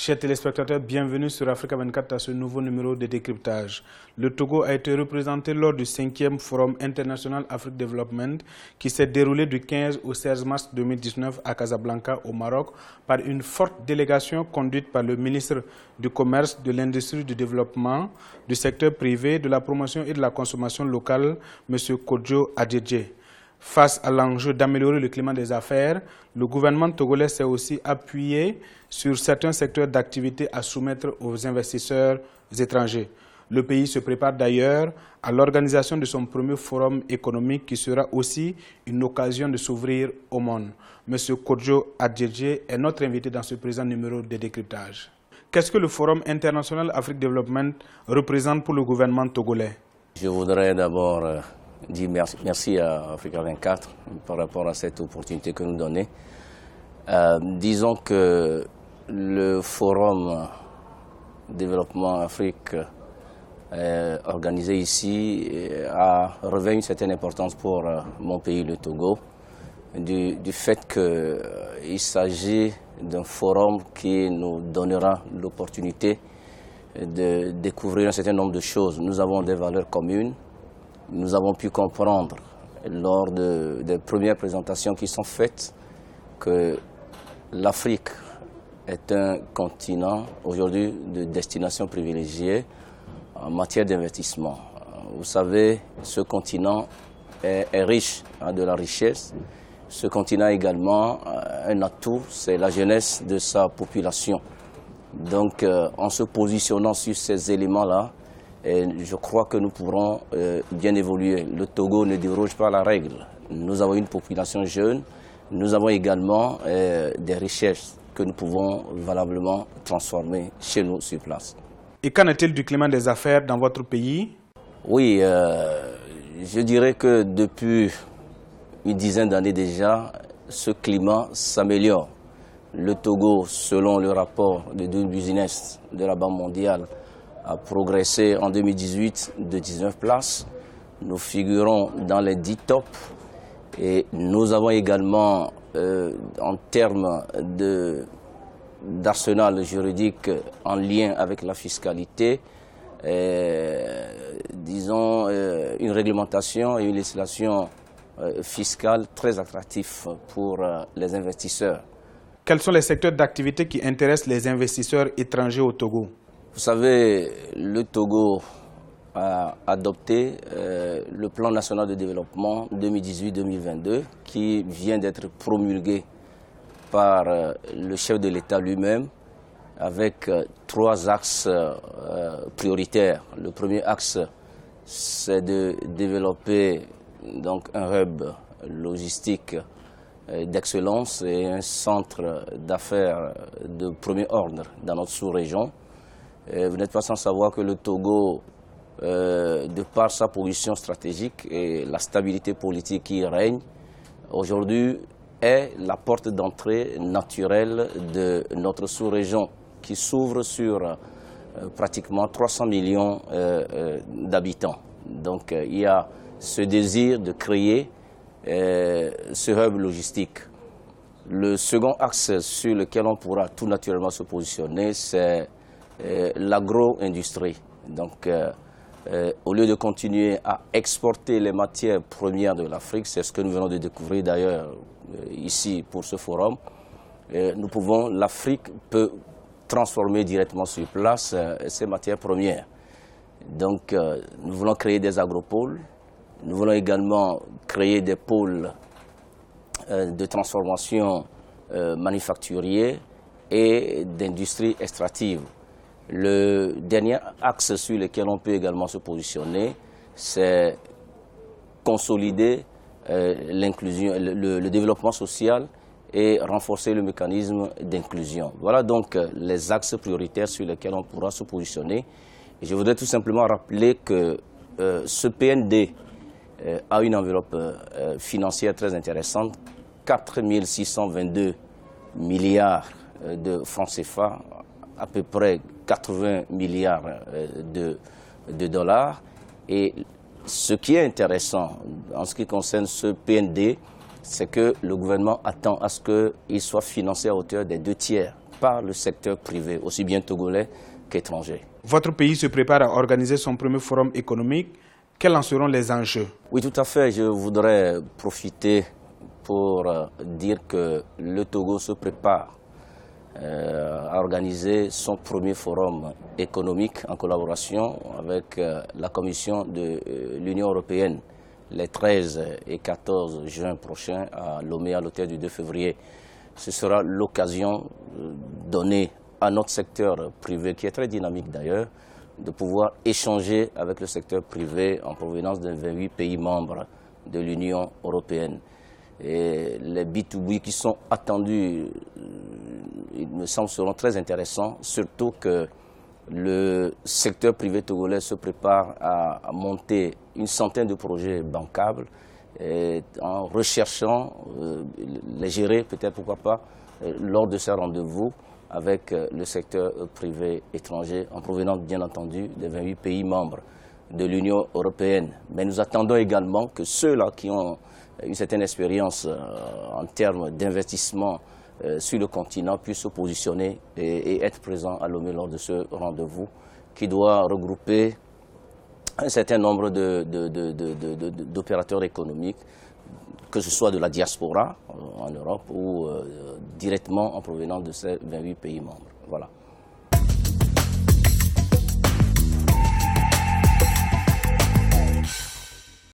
Chers téléspectateurs, bienvenue sur Africa 24 à ce nouveau numéro de décryptage. Le Togo a été représenté lors du 5e Forum international Afrique Development qui s'est déroulé du 15 au 16 mars 2019 à Casablanca au Maroc par une forte délégation conduite par le ministre du Commerce, de l'Industrie, du Développement, du secteur privé, de la promotion et de la consommation locale, M. Kodjo Adjedje. Face à l'enjeu d'améliorer le climat des affaires, le gouvernement togolais s'est aussi appuyé sur certains secteurs d'activité à soumettre aux investisseurs étrangers. Le pays se prépare d'ailleurs à l'organisation de son premier forum économique qui sera aussi une occasion de s'ouvrir au monde. M. Kodjo Adjedje est notre invité dans ce présent numéro de décryptage. Qu'est-ce que le Forum international Afrique Development représente pour le gouvernement togolais? Je voudrais d'abord dire merci à Africa 24 par rapport à cette opportunité que nous donnez. Disons que le Forum Développement Afrique organisé ici revêt une certaine importance pour mon pays, le Togo, du fait qu'il s'agit d'un forum qui nous donnera l'opportunité de découvrir un certain nombre de choses. Nous avons des valeurs communes. Nous avons pu comprendre lors des premières présentations qui sont faites que l'Afrique est un continent aujourd'hui de destination privilégiée en matière d'investissement. Vous savez, ce continent est riche de la richesse. Ce continent a également un atout, c'est la jeunesse de sa population. Donc, en se positionnant sur ces éléments-là, je crois que nous pourrons bien évoluer. Le Togo ne déroge pas à la règle. Nous avons une population jeune, nous avons également des richesses que nous pouvons valablement transformer chez nous sur place. Et qu'en est-il du climat des affaires dans votre pays? Oui, je dirais que depuis une dizaine d'années déjà, ce climat s'améliore. Le Togo, selon le rapport de Doing Business de la Banque mondiale, a progressé en 2018 de 19 places. Nous figurons dans les 10 tops et nous avons également, en termes d'arsenal juridique en lien avec la fiscalité, disons une réglementation et une législation fiscale très attractive pour les investisseurs. Quels sont les secteurs d'activité qui intéressent les investisseurs étrangers au Togo? Vous savez, le Togo a adopté le plan national de développement 2018-2022 qui vient d'être promulgué par le chef de l'État lui-même avec 3 axes prioritaires. Le premier axe, c'est de développer donc un hub logistique d'excellence et un centre d'affaires de premier ordre dans notre sous-région. Vous n'êtes pas sans savoir que le Togo, de par sa position stratégique et la stabilité politique qui y règne, aujourd'hui est la porte d'entrée naturelle de notre sous-région qui s'ouvre sur pratiquement 300 millions d'habitants. Donc il y a ce désir de créer ce hub logistique. Le second axe sur lequel on pourra tout naturellement se positionner, c'est l'agro-industrie. Donc, au lieu de continuer à exporter les matières premières de l'Afrique, c'est ce que nous venons de découvrir d'ailleurs ici pour ce forum, l'Afrique peut transformer directement sur place ces matières premières. Donc, nous voulons créer des agropoles, nous voulons également créer des pôles de transformation manufacturière et d'industrie extractive. Le dernier axe sur lequel on peut également se positionner, c'est consolider l'inclusion, le développement social et renforcer le mécanisme d'inclusion. Voilà donc les axes prioritaires sur lesquels on pourra se positionner. Et je voudrais tout simplement rappeler que ce PND a une enveloppe financière très intéressante, 4 622 milliards de francs CFA, à peu près 80 milliards de dollars. Et ce qui est intéressant en ce qui concerne ce PND, c'est que le gouvernement attend à ce qu'il soit financé à hauteur des 2 tiers par le secteur privé, aussi bien togolais qu'étranger. Votre pays se prépare à organiser son premier forum économique. Quels en seront les enjeux? Oui, tout à fait. Je voudrais profiter pour dire que le Togo se prépare à organiser son premier forum économique en collaboration avec la Commission de l'Union européenne les 13 et 14 juin prochains à Lomé, à l'hôtel du 2 février. Ce sera l'occasion donnée à notre secteur privé, qui est très dynamique d'ailleurs, de pouvoir échanger avec le secteur privé en provenance de 28 pays membres de l'Union européenne. Et les B2B qui sont attendus, il me semble, seront très intéressants, surtout que le secteur privé togolais se prépare à monter une centaine de projets bancables et en recherchant les gérer, peut-être pourquoi pas, lors de ces rendez-vous avec le secteur privé étranger, en provenance bien entendu des 28 pays membres de l'Union européenne. Mais nous attendons également que ceux-là qui ont une certaine expérience en termes d'investissement sur le continent puissent se positionner et être présents à Lomé lors de ce rendez-vous qui doit regrouper un certain nombre d'opérateurs économiques, que ce soit de la diaspora en Europe ou directement en provenance de ces 28 pays membres. Voilà.